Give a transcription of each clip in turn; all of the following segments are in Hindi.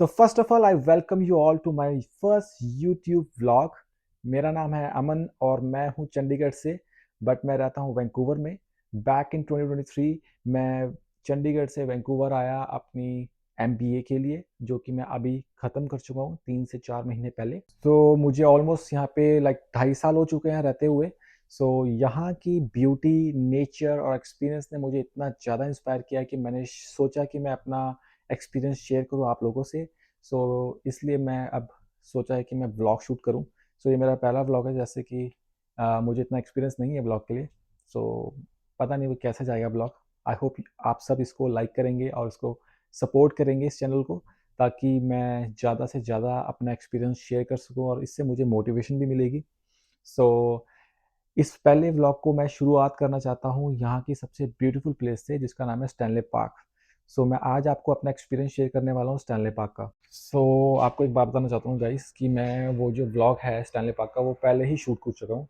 So first of all I welcome you all to my first YouTube vlog. मेरा नाम है अमन और मैं हूँ चंडीगढ़ से, बट मैं रहता हूँ वैंकूवर में। बैक इन 2023 मैं चंडीगढ़ से वैंकूवर आया अपनी एमबीए के लिए, जो कि मैं अभी ख़त्म कर चुका हूँ 3 से 4 महीने पहले। तो मुझे ऑलमोस्ट यहाँ पे लाइक 2.5 साल हो चुके हैं रहते हुए। सो यहाँ की ब्यूटी, नेचर और एक्सपीरियंस ने मुझे इतना ज़्यादा इंस्पायर किया कि मैंने सोचा कि मैं अपना एक्सपीरियंस शेयर करूँ आप लोगों से। इसलिए मैं अब सोचा है कि मैं ब्लॉग शूट करूँ। ये मेरा पहला ब्लॉग है, जैसे कि मुझे इतना एक्सपीरियंस नहीं है ब्लॉग के लिए। सो पता नहीं वो कैसे जाएगा ब्लॉग। आई होप आप सब इसको लाइक करेंगे और इसको सपोर्ट करेंगे इस चैनल को, ताकि मैं ज़्यादा से ज़्यादा अपना एक्सपीरियंस शेयर कर सकूँ और इससे मुझे मोटिवेशन भी मिलेगी। सो इस पहले व्लॉग को मैं शुरुआत करना चाहता हूँ यहाँ की सबसे ब्यूटीफुल प्लेस से, जिसका नाम है स्टैनले पार्क। मैं आज आपको अपना एक्सपीरियंस शेयर करने वाला हूँ स्टैनले पार्क का। आपको एक बात बताना चाहता हूँ गाइस, कि मैं वो जो व्लॉग है स्टैनले पार्क का वो पहले ही शूट कर चुका हूँ।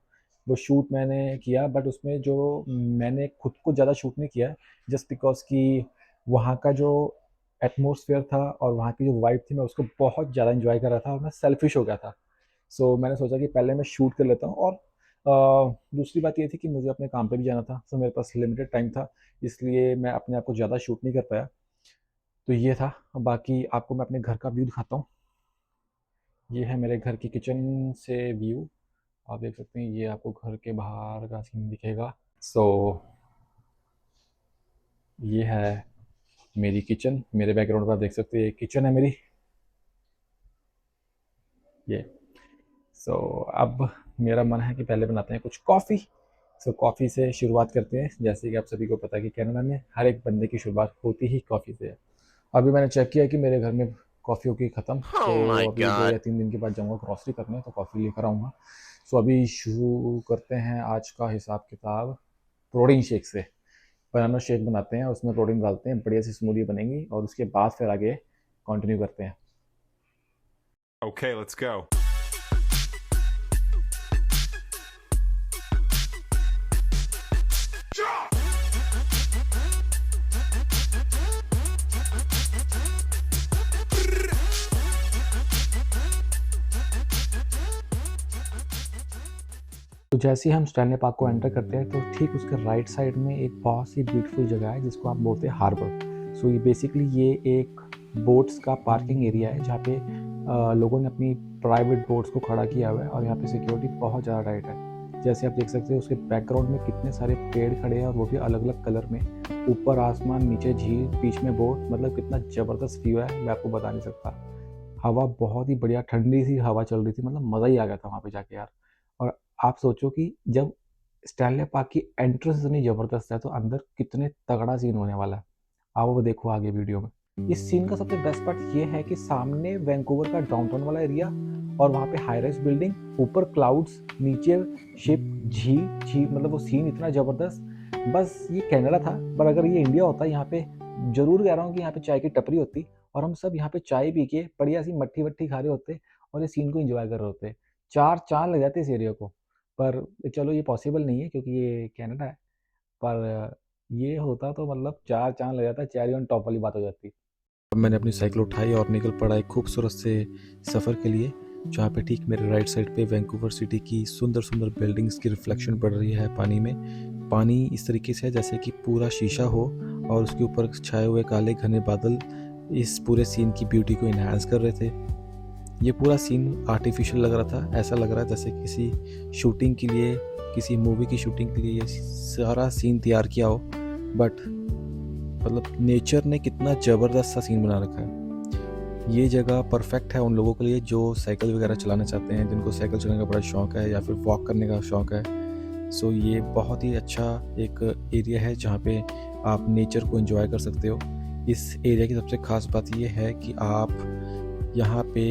वो शूट मैंने किया, बट उसमें जो मैंने खुद को ज़्यादा शूट नहीं किया, जस्ट बिकॉज कि वहाँ का जो एटमोसफियर था और वहाँ की जो वाइब थी, मैं उसको बहुत ज़्यादा इंजॉय कर रहा था और मैं सेल्फिश हो गया था। मैंने सोचा कि पहले मैं शूट कर लेता हूँ, और दूसरी बात ये थी कि मुझे अपने काम पे भी जाना था। मेरे पास लिमिटेड टाइम था, इसलिए मैं अपने आप को ज़्यादा शूट नहीं कर पाया। तो ये था। बाकी आपको मैं अपने घर का व्यू दिखाता हूँ। ये है मेरे घर की किचन से व्यू। आप देख सकते हैं, ये आपको घर के बाहर का सीन दिखेगा। सो ये है मेरी किचन। मेरे बैकग्राउंड पर आप देख सकते हैं, ये किचन है मेरी। ये अब मेरा मन है कि पहले बनाते हैं कुछ कॉफ़ी। कॉफ़ी से शुरुआत करते हैं। जैसे कि आप सभी को पता है कि कनाडा में हर एक बंदे की शुरुआत होती ही कॉफ़ी से है। अभी मैंने चेक किया कि मेरे घर में कॉफ़ी हो गई ख़त्म। Oh my अभी 2 या God. 3 दिन के बाद जाऊँगा ग्रॉसरी करने, तो कॉफ़ी लेकर आऊँगा। अभी शुरू करते हैं आज का हिसाब किताब प्रोटीन शेक से। बनाना शेक बनाते हैं, उसमें प्रोटीन डालते हैं, बढ़िया सी स्मूदी बनेगी, और उसके बाद फिर आगे कंटिन्यू करते हैं। Okay, let's go. तो जैसे ही हम स्टैनले पार्क को एंटर करते हैं, तो ठीक उसके राइट साइड में एक बहुत सी ब्यूटीफुल जगह है, जिसको आप बोलते हैं हार्बर। ये बेसिकली ये एक बोट्स का पार्किंग एरिया है, जहाँ पे लोगों ने अपनी प्राइवेट बोट्स को खड़ा किया हुआ है, और यहाँ पे सिक्योरिटी बहुत ज़्यादा टाइट है। जैसे आप देख सकते हैं, उसके बैकग्राउंड में कितने सारे पेड़ खड़े हैं, और वो भी अलग अलग कलर में। ऊपर आसमान, नीचे झील, बीच में बोट, मतलब कितना ज़बरदस्त व्यू है, मैं आपको बता नहीं सकता। हवा बहुत ही बढ़िया, ठंडी सी हवा चल रही थी, मतलब मज़ा ही आ गया था वहाँ पे जाके यार। और आप सोचो कि जब स्टैनले पार्क की एंट्रेंस इतनी ज़बरदस्त है, तो अंदर कितने तगड़ा सीन होने वाला है। आप वो देखो आगे वीडियो में। इस सीन का सबसे बेस्ट पार्ट ये है कि सामने वैंकूवर का डाउनटाउन वाला एरिया, और वहाँ पे हाई राइज बिल्डिंग, ऊपर क्लाउड्स, नीचे शिप, झील झील, मतलब वो सीन इतना ज़बरदस्त। बस ये कनाडा था, पर अगर ये इंडिया होता, यहाँ पे ज़रूर कह रहा हूँ कि यहाँ पे चाय की टपरी होती, और हम सब यहाँ पे चाय पी के बढ़िया सी मट्ठी वट्ठी खा रहे होते, और इस सीन को एंजॉय कर रहे होते। 4 चाँद लग जाते इस एरिया को। पर चलो ये पॉसिबल नहीं है, क्योंकि ये कनाडा है। पर ये होता तो मतलब 4 चाँद लग जाता, चेरी ऑन टॉप वाली बात हो जाती। अब मैंने अपनी साइकिल उठाई और निकल पड़ा एक खूबसूरत से सफ़र के लिए, जहाँ पे ठीक मेरे राइट साइड पे वैंकूवर सिटी की सुंदर सुंदर बिल्डिंग्स की रिफ्लेक्शन पड़ रही है पानी में। पानी इस तरीके से है जैसे कि पूरा शीशा हो, और उसके ऊपर छाए हुए काले घने बादल इस पूरे सीन की ब्यूटी को इन्हांस कर रहे थे। ये पूरा सीन आर्टिफिशियल लग रहा था। ऐसा लग रहा है जैसे किसी शूटिंग के लिए, किसी मूवी की शूटिंग के लिए ये सारा सीन तैयार किया हो। बट मतलब नेचर ने कितना ज़बरदस्त सा सीन बना रखा है। ये जगह परफेक्ट है उन लोगों के लिए जो साइकिल वगैरह चलाना चाहते हैं, जिनको साइकिल चलाने का बड़ा शौक है, या फिर वॉक करने का शौक है। ये बहुत ही अच्छा एक एरिया है, जहाँ पे आप नेचर को एंजॉय कर सकते हो। इस एरिया की सबसे ख़ास बात ये है कि आप यहाँ पे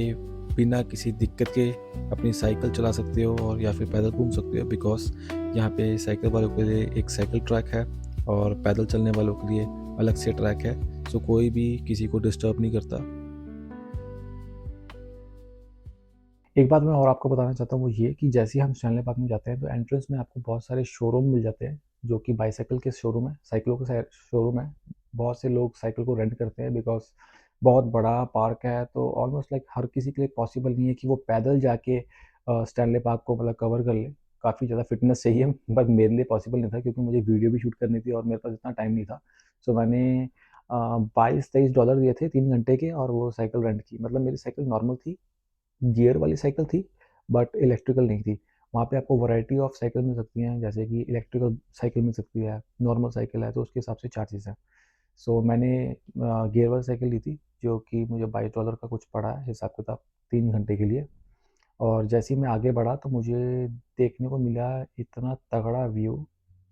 बिना किसी दिक्कत के अपनी साइकिल चला सकते हो, और या फिर पैदल घूम सकते हो, बिकॉज़ यहाँ पे साइकिल वालों के लिए एक साइकिल ट्रैक है, और पैदल चलने वालों के लिए अलग से ट्रैक है। कोई भी किसी को डिस्टर्ब नहीं करता। एक बात मैं और आपको बताना चाहता हूँ, वो ये कि जैसे ही हम स्टैनले पार्क में जाते हैं, तो एंट्रेंस में आपको बहुत सारे शोरूम मिल जाते हैं, जो कि बाईसाइकिल के शोरूम है, साइकिलों के शोरूम है। बहुत से लोग साइकिल को रेंट करते हैं, बिकॉज़ बहुत बड़ा पार्क है, तो ऑलमोस्ट लाइक हर किसी के लिए पॉसिबल नहीं है कि वो पैदल जाके स्टैनली पार्क को मतलब कवर कर ले। काफ़ी ज़्यादा फिटनेस चाहिए, बट मेरे लिए पॉसिबल नहीं था क्योंकि मुझे वीडियो भी शूट करनी थी और मेरे पास इतना टाइम नहीं था। सो मैंने 22-23 डॉलर दिए थे 3 घंटे के, और वो साइकिल रेंट की। मतलब मेरी साइकिल नॉर्मल थी, गियर वाली साइकिल थी, बट इलेक्ट्रिकल नहीं थी। वहाँ पे आपको वैरायटी ऑफ साइकिल मिल सकती हैं, जैसे कि इलेक्ट्रिकल साइकिल मिल सकती है, नॉर्मल साइकिल है, तो उसके हिसाब से चार्जेस हैं। सो मैंने गियर वाली साइकिल ली थी, जो कि मुझे $22 का कुछ पड़ा है हिसाब किताब 3 घंटे के लिए। और जैसे ही मैं आगे बढ़ा तो मुझे देखने को मिला इतना तगड़ा व्यू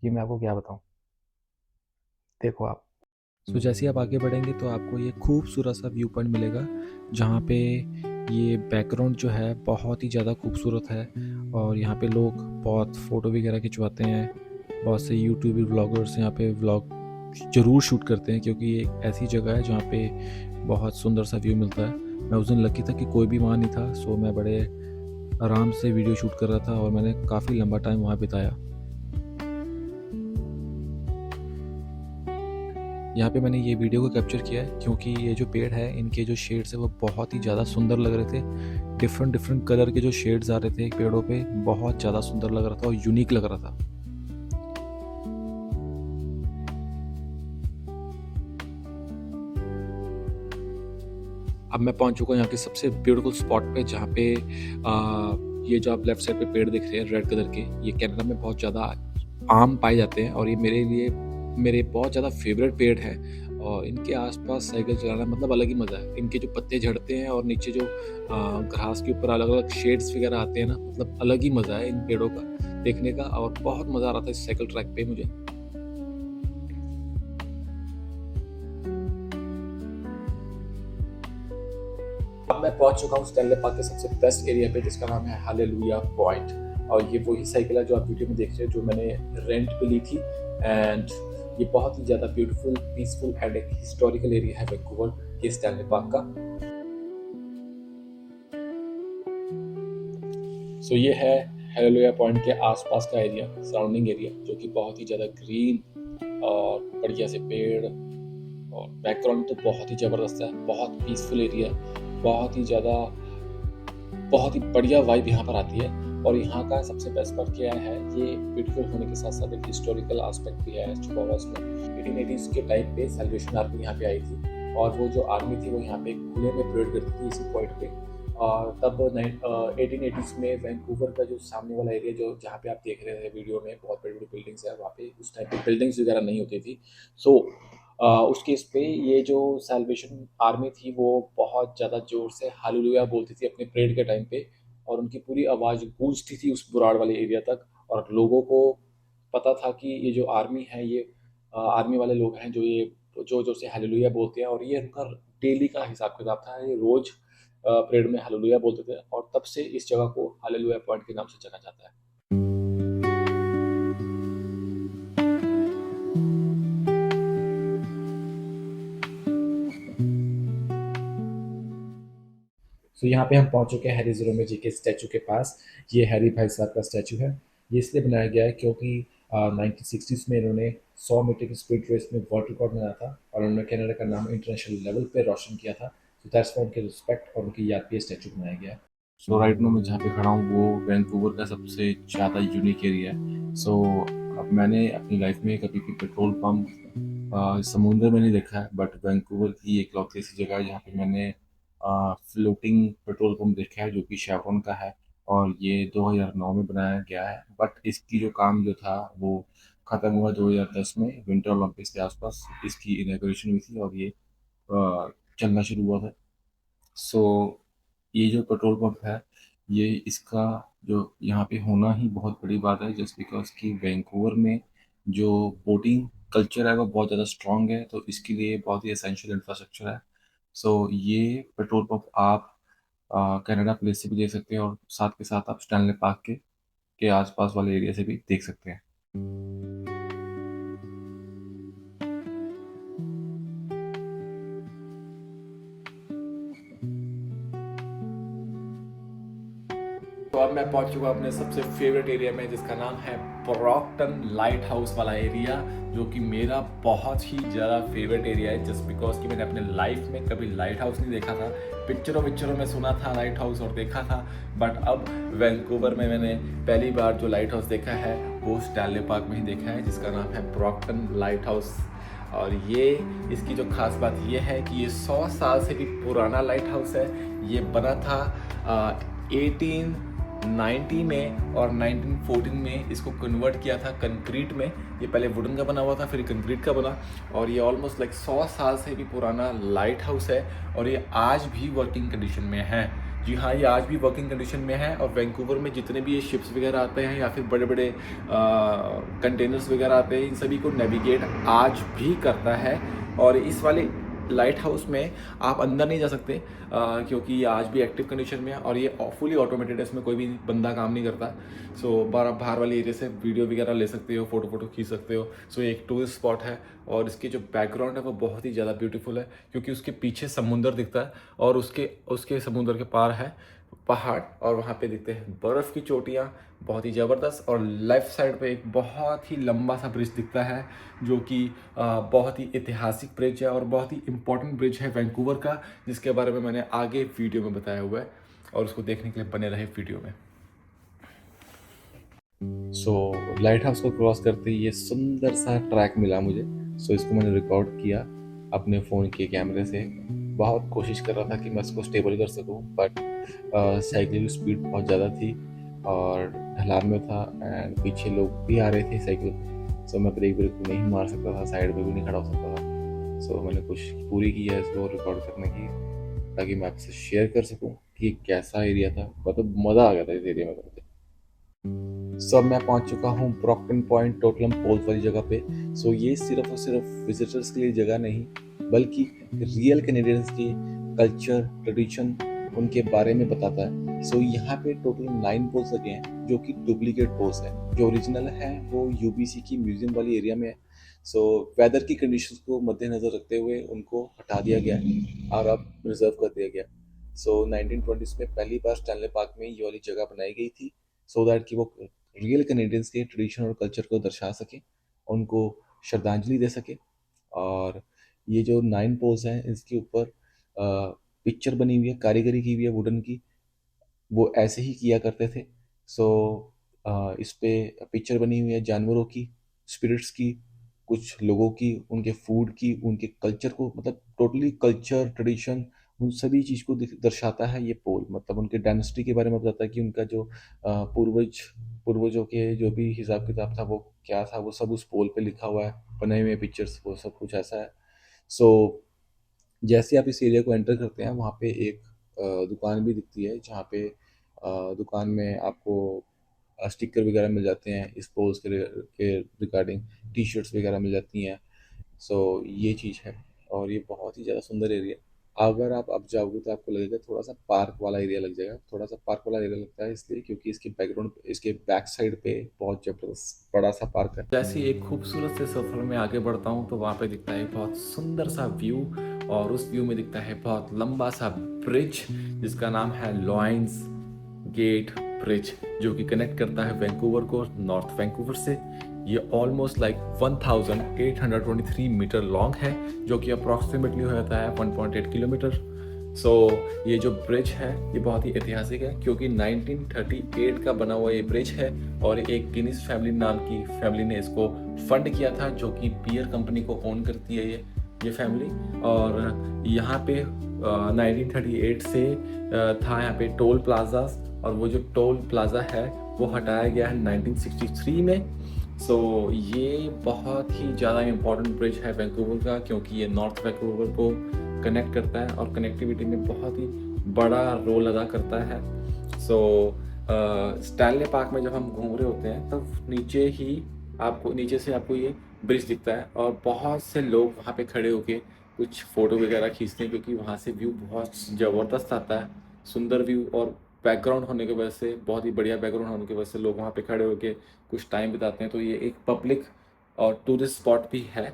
कि मैं आपको क्या बताऊँ। देखो आप। सो जैसे ही आप आगे बढ़ेंगे तो आपको ये खूबसूरत सा व्यू पॉइंट मिलेगा, जहाँ पे ये बैकग्राउंड जो है बहुत ही ज़्यादा खूबसूरत है, और यहाँ पे लोग बहुत फ़ोटो वगैरह खिंचवाते हैं। बहुत से यूट्यूबर ब्लॉगर्स यहाँ पे व्लॉग ज़रूर शूट करते हैं, क्योंकि ये एक ऐसी जगह है जहाँ पे बहुत सुंदर सा व्यू मिलता है। मैं उस दिन लकी था कि कोई भी वहाँ नहीं था, सो मैं बड़े आराम से वीडियो शूट कर रहा था और मैंने काफ़ी लंबा टाइम वहाँ बिताया। यहाँ पे मैंने ये वीडियो को कैप्चर किया है क्योंकि ये जो पेड़ है, इनके जो शेड्स है वो बहुत ही ज़्यादा सुंदर लग रहे थे। डिफरेंट डिफरेंट कलर के जो शेड्स आ रहे थे पेड़ों पे, बहुत ज़्यादा सुंदर लग रहा था और यूनिक लग रहा था। अब मैं पहुंच चुका हूँ यहाँ के सबसे ब्यूटीफुल स्पॉट पे, जहाँ पे ये जो आप लेफ्ट साइड पे पेड़ दिख रहे हैं रेड कलर के, ये कनाडा में बहुत ज़्यादा आम पाए जाते हैं, और ये मेरे बहुत ज़्यादा फेवरेट पेड़ है। और इनके आसपास साइकिल चलाना मतलब अलग ही मज़ा है। इनके जो पत्ते झड़ते हैं और नीचे जो घास के ऊपर अलग अलग शेड्स वगैरह आते हैं ना, मतलब अलग ही मज़ा है इन पेड़ों का देखने का, और बहुत मज़ा आ रहा था इस साइकिल ट्रैक पे मुझे। अब मैं पहुंच चुका हूँ स्टैनले पार्क के सबसे बेस्ट एरिया पे, जिसका नाम है हालेलुया पॉइंट। और ये वही साइकिल है जो आप वीडियो में देख रहे हो, जो मैंने रेंट पे ली थी। एंड ये बहुत ही ज़्यादा ब्यूटीफुल, पीसफुल एंड एक हिस्टोरिकल एरिया है वैंकूवर के स्टैनले पार्क का। सो ये है हालेलुया पॉइंट के आसपास का एरिया, सराउंडिंग एरिया, जो कि बहुत ही ज़्यादा ग्रीन और बढ़िया से पेड़, और बैकग्राउंड तो बहुत ही ज़बरदस्त है, बहुत पीसफुल एरिया है, बहुत ही बढ़िया वाइब यहाँ पर आती है। और यहाँ का सबसे बेस्ट पार्ट क्या है, ये ब्यूटीफुल होने के साथ साथ एक हिस्टोरिकल एस्पेक्ट भी है छुपा हुआ इसमें। 1880s के टाइम पे सैल्वेशन आर्मी यहाँ पे आई थी, और वो जो आर्मी थी वो यहाँ पे खुले में परेड करती थी इसी पॉइंट पे। और तब 1880s में वैंकूवर का जो सामने वाला एरिया, जो जहाँ पे आप देख रहे थे वीडियो में, बहुत बड़ी बड़ी बिल्डिंग्स है वहाँ पे, उस टाइम पे बिल्डिंग्स वगैरह नहीं होती थी। सो उस केस पे ये जो सैल्वेशन आर्मी थी वो बहुत ज़्यादा ज़ोर से हालेलुया बोलती थी अपने परेड के टाइम पे, और उनकी पूरी आवाज़ गूंजती थी उस बुराड़ वाले एरिया तक। और लोगों को पता था कि ये जो आर्मी है, ये आर्मी वाले लोग हैं जो ये जोर जोर से हालेलुया बोलते हैं, और ये उनका डेली का हिसाब किताब था। ये रोज परेड में हालेलुया बोलते थे, और तब से इस जगह को हालेलुया पॉइंट के नाम से जाना जाता है। सो यहाँ पे हम पहुँच चुके हैं हैरी ज़रूमे जी के स्टैचू के पास। ये हैरी भाई साहब का स्टैचू है। ये इसलिए बनाया गया है क्योंकि 1960s में इन्होंने 100 मीटर की स्पीड रेस में वर्ल्ड रिकॉर्ड बनाया था, और उन्होंने कनाडा का नाम इंटरनेशनल लेवल पे रोशन किया था। सो दैट्स फॉर उनके रिस्पेक्ट और उनकी याद पे स्टैचू बनाया गया है। सो राइट नो मैं जहाँ पे खड़ा हूँ वो वैंकूवर का सबसे ज़्यादा यूनिक एरिया है। सो अब मैंने अपनी लाइफ में कभी भी पेट्रोल पंप समुंदर में नहीं देखा है, बट वैंकूवर की एक लौती ऐसी जगह है जहाँ पे मैंने फ्लोटिंग पेट्रोल पंप देखा है, जो कि शेवरॉन का है। और ये 2009 में बनाया गया है, बट इसकी जो काम जो था वो ख़त्म हुआ 2010 में विंटर ओलंपिक्स के आसपास। इसकी इनॉग्रेशन हुई थी और ये चलना शुरू हुआ था। सो ये जो पेट्रोल पंप है, ये इसका जो यहाँ पे होना ही बहुत बड़ी बात है, जस्ट बिकॉज कि वैंकूवर में जो बोटिंग कल्चर है वो बहुत ज़्यादा स्ट्रॉन्ग है, तो इसके लिए बहुत ही एसेंशियल इंफ्रास्ट्रक्चर है। सो ये पेट्रोल पंप आप कनाडा प्लेस से भी देख सकते हैं, और साथ के साथ आप स्टैनले पार्क के आसपास वाले एरिया से भी देख सकते हैं। तो अब मैं पहुंच चुका अपने सबसे फेवरेट एरिया में जिसका नाम है ब्रॉकटन लाइट हाउस वाला एरिया, जो कि मेरा बहुत ही ज़्यादा फेवरेट एरिया है जस्ट बिकॉज कि मैंने अपने लाइफ में कभी लाइट हाउस नहीं देखा था। पिक्चरों में सुना था लाइट हाउस और देखा था, बट अब वैंकूवर में मैंने पहली बार जो लाइट हाउस देखा है वो स्टैनले पार्क में ही देखा है, जिसका नाम है ब्रॉकटन लाइट हाउस। और ये इसकी जो खास बात ये है कि ये 100 साल से भी पुराना लाइट हाउस है। ये बना था 1890 में और 1914 में इसको कन्वर्ट किया था कंक्रीट में। ये पहले वुडन का बना हुआ था, फिर कंक्रीट का बना, और ये ऑलमोस्ट लाइक 100 साल से भी पुराना लाइट हाउस है और ये आज भी वर्किंग कंडीशन में है। जी हाँ, ये आज भी वर्किंग कंडीशन में है। और वैंकूवर में जितने भी ये शिप्स वगैरह आते हैं या फिर बड़े बड़े कंटेनर्स वगैरह आते हैं, इन सभी को नेविगेट आज भी करता है। और इस वाले लाइट हाउस में आप अंदर नहीं जा सकते क्योंकि ये आज भी एक्टिव कंडीशन में है और ये फुली ऑटोमेटेड है, इसमें कोई भी बंदा काम नहीं करता। सो बाहर वाले एरिया से वीडियो वगैरह ले सकते हो, फोटो खींच सकते हो। सो ये एक टूरिस्ट स्पॉट है और इसकी जो बैकग्राउंड है वो बहुत ही ज़्यादा ब्यूटीफुल है क्योंकि उसके पीछे समुंदर दिखता है और उसके समुंदर के पार है पहाड़ और वहाँ पे दिखते हैं बर्फ़ की चोटियाँ, बहुत ही ज़बरदस्त। और लेफ़्ट साइड पे एक बहुत ही लंबा सा ब्रिज दिखता है जो कि बहुत ही ऐतिहासिक ब्रिज है और बहुत ही इम्पोर्टेंट ब्रिज है वैंकूवर का, जिसके बारे में मैंने आगे वीडियो में बताया हुआ है और उसको देखने के लिए बने रहे वीडियो में। लाइट हाउस को क्रॉस करते ही ये सुंदर सा ट्रैक मिला मुझे। इसको मैंने रिकॉर्ड किया अपने फ़ोन के कैमरे से। बहुत कोशिश कर रहा था कि मैं इसको स्टेबल कर सकूं, बट साइकिल की स्पीड बहुत ज़्यादा थी और ढलान में था एंड पीछे लोग भी आ रहे थे साइकिल पे। मैं ब्रेक नहीं मार सकता था, साइड में भी नहीं खड़ा हो सकता था। मैंने कोशिश पूरी की है इसको रिकॉर्ड करने की ताकि मैं आपसे शेयर कर सकूं कि कैसा एरिया था। मतलब मज़ा आ गया था इस एरिया में करके। अब मैं पहुंच चुका हूँ ब्रॉकटन पॉइंट टोटलम पोल वाली जगह पे। ये सिर्फ और सिर्फ विजिटर्स के लिए जगह नहीं, बल्कि रियल कैनेडियंस की कल्चर ट्रेडिशन उनके बारे में बताता है। यहाँ पे टोटल 9 पोल्स लगे हैं जो कि डुप्लीकेट पोल्स है। जो ओरिजिनल है वो यूबीसी की म्यूजियम वाली एरिया में है। वेदर की कंडीशंस को मद्देनजर रखते हुए उनको हटा दिया गया और अब रिजर्व कर दिया गया। 1920s में पहली बार स्टैनले पार्क में ये वाली जगह बनाई गई थी सो दैट कि वो रियल कैनेडियंस के ट्रेडिशन और कल्चर को दर्शा सके, उनको श्रद्धांजलि दे सके। और ये जो 9 पोल्स हैं इसके ऊपर पिक्चर बनी हुई है, कारीगरी की हुई है वुडन की। वो ऐसे ही किया करते थे। इस पे पिक्चर बनी हुई है जानवरों की, स्पिरिट्स की, कुछ लोगों की, उनके फूड की, उनके कल्चर को, मतलब टोटली कल्चर ट्रेडिशन उन सभी चीज़ को दर्शाता है ये पोल। मतलब उनके डायनेस्टी के बारे में बताता है कि उनका जो पूर्वजों के जो भी हिसाब किताब था वो क्या था, वो सब उस पोल पे लिखा हुआ है, बने हुए पिक्चर्स, वो सब कुछ ऐसा है। जैसे आप इस एरिया को एंटर करते हैं वहाँ पे एक दुकान भी दिखती है जहाँ पे दुकान में आपको स्टिकर वगैरह मिल जाते हैं इस पोल्स के रिगार्डिंग, टी शर्ट्स वगैरह मिल जाती हैं। ये चीज़ है और ये बहुत ही ज़्यादा सुंदर एरिया। अगर आप अब जाओगे तो आपको लगेगा थोड़ा सा पार्क वाला एरिया लग जाएगा। थोड़ा सा पार्क वाला एरिया लगता है इसलिए क्योंकि इसके बैक साइड पे बहुत जबरदस्त बड़ा सा पार्क है। जैसे एक खूबसूरत से सफ़र में आगे बढ़ता हूँ तो वहाँ पे दिखता है बहुत सुंदर सा व्यू और उस व्यू में दिखता है बहुत लंबा सा ब्रिज जिसका नाम है लॉयंस गेट ब्रिज, जो कि कनेक्ट करता है वैंकूवर को नॉर्थ वैंकूवर से। ये ऑलमोस्ट लाइक 1823 मीटर लॉन्ग है, जो कि अप्रॉक्सीमेटली हो जाता है 1.8 किलोमीटर। ये जो ब्रिज है ये बहुत ही ऐतिहासिक है क्योंकि 1938 का बना हुआ ये ब्रिज है और एक गिनीज फैमिली नाम की फैमिली ने इसको फंड किया था, जो कि बियर कंपनी को ओन करती है ये फैमिली। और यहाँ पे 1938 से था यहाँ पे टोल प्लाजास, और वो जो टोल प्लाजा है वो हटाया गया है 1963 में। ये बहुत ही ज़्यादा इम्पोर्टेंट ब्रिज है वैंकूवर का क्योंकि ये नॉर्थ वैंकूवर को कनेक्ट करता है और कनेक्टिविटी में बहुत ही बड़ा रोल अदा करता है। स्टैनले पार्क में जब हम घूम रहे होते हैं तब नीचे से आपको ये ब्रिज दिखता है और बहुत से लोग वहाँ पे खड़े होके कुछ फ़ोटो वगैरह खींचते हैं क्योंकि वहाँ से व्यू बहुत ज़बरदस्त आता है, सुंदर व्यू। और बैकग्राउंड होने की वजह से, बहुत ही बढ़िया बैकग्राउंड होने की वजह से लोग वहाँ पे खड़े होके कुछ टाइम बिताते हैं। तो ये एक पब्लिक और टूरिस्ट स्पॉट भी है।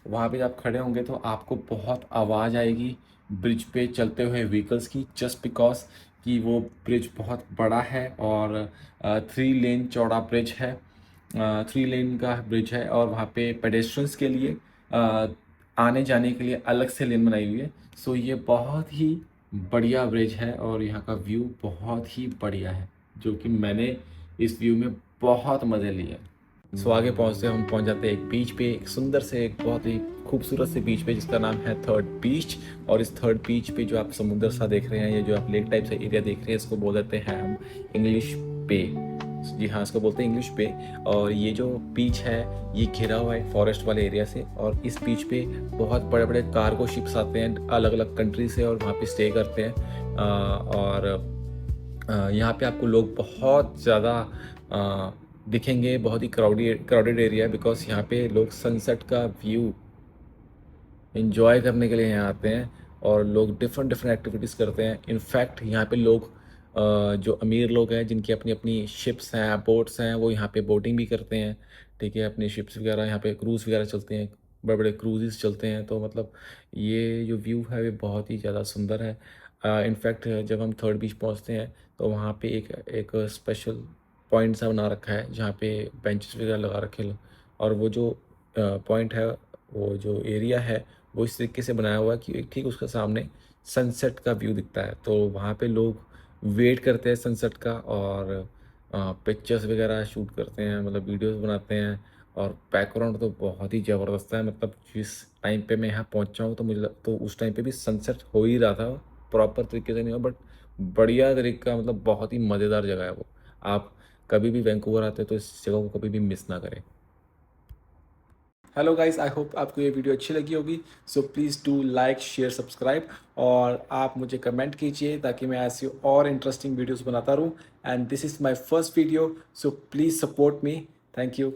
वहाँ पे जब खड़े होंगे तो आपको बहुत आवाज़ आएगी ब्रिज पे चलते हुए व्हीकल्स की, जस्ट बिकॉज कि वो ब्रिज बहुत बड़ा है और 3 लेन चौड़ा ब्रिज है, 3 लेन का ब्रिज है और वहाँ पे पेडेस्ट्रियंस के लिए आने जाने के लिए अलग से लेन बनाई हुई है। सो ये बहुत ही बढ़िया ब्रिज है और यहाँ का व्यू बहुत ही बढ़िया है, जो कि मैंने इस व्यू में बहुत मज़े लिए। सो आगे पहुँचते हम पहुँच जाते हैं एक बीच पे, एक सुंदर से, एक बहुत ही खूबसूरत से बीच पे जिसका नाम है थर्ड बीच। और इस थर्ड बीच पे जो आप समुद्र सा देख रहे हैं, ये जो आप लेक टाइप से एरिया देख रहे हैं, इसको बोल देते हैं हम इंग्लिश पे। जी हाँ, इसको बोलते हैं इंग्लिश पे। और ये जो बीच है ये घिरा हुआ है फॉरेस्ट वाले एरिया से, और इस बीच पे बहुत बड़े बड़े कार्गो शिप्स आते हैं अलग अलग कंट्री से और वहाँ पे स्टे करते हैं। और यहाँ पे आपको लोग बहुत ज़्यादा दिखेंगे, बहुत ही क्राउडेड एरिया है, बिकॉज यहाँ पे लोग सनसेट का व्यू इन्जॉय करने के लिए यहाँ आते हैं और लोग डिफरेंट एक्टिविटीज़ करते हैं। इनफैक्ट यहाँ पे लोग जो अमीर लोग हैं जिनकी अपनी अपनी शिप्स हैं, बोट्स हैं, वो यहाँ पे बोटिंग भी करते हैं, ठीक है। अपनी शिप्स वगैरह यहाँ पे क्रूज़ वगैरह चलते हैं, बड़े बड़े क्रूजेस चलते हैं। तो मतलब ये जो व्यू है वो बहुत ही ज़्यादा सुंदर है। इनफैक्ट जब हम थर्ड बीच पहुँचते हैं तो वहाँ पे एक स्पेशल पॉइंट सा बना रखा है जहाँ पे बेंचेस वगैरह लगा रखे हैं, और वो जो पॉइंट है, वो जो एरिया है, वो इस तरीके से बनाया हुआ है कि ठीक उसके सामने सनसेट का व्यू दिखता है। तो वहाँ पे लोग वेट करते हैं सनसेट का और पिक्चर्स वगैरह शूट करते हैं, मतलब वीडियोस बनाते हैं। और बैकग्राउंड तो बहुत ही ज़बरदस्त है, मतलब जिस टाइम पे मैं यहाँ पहुँचा हूँ तो तो उस टाइम पे भी सनसेट हो ही रहा था, प्रॉपर तरीके से नहीं हुआ बट बढ़िया तरीका, मतलब बहुत ही मज़ेदार जगह है वो। आप कभी भी वैंकूवर आते हो तो इस जगह को कभी भी मिस ना करें। हेलो गाइस, आई होप आपको ये वीडियो अच्छी लगी होगी। So please do like, share, subscribe, और आप मुझे कमेंट कीजिए ताकि मैं ऐसी और इंटरेस्टिंग वीडियोस बनाता रहूँ। And this is my first video, so please support me. Thank you.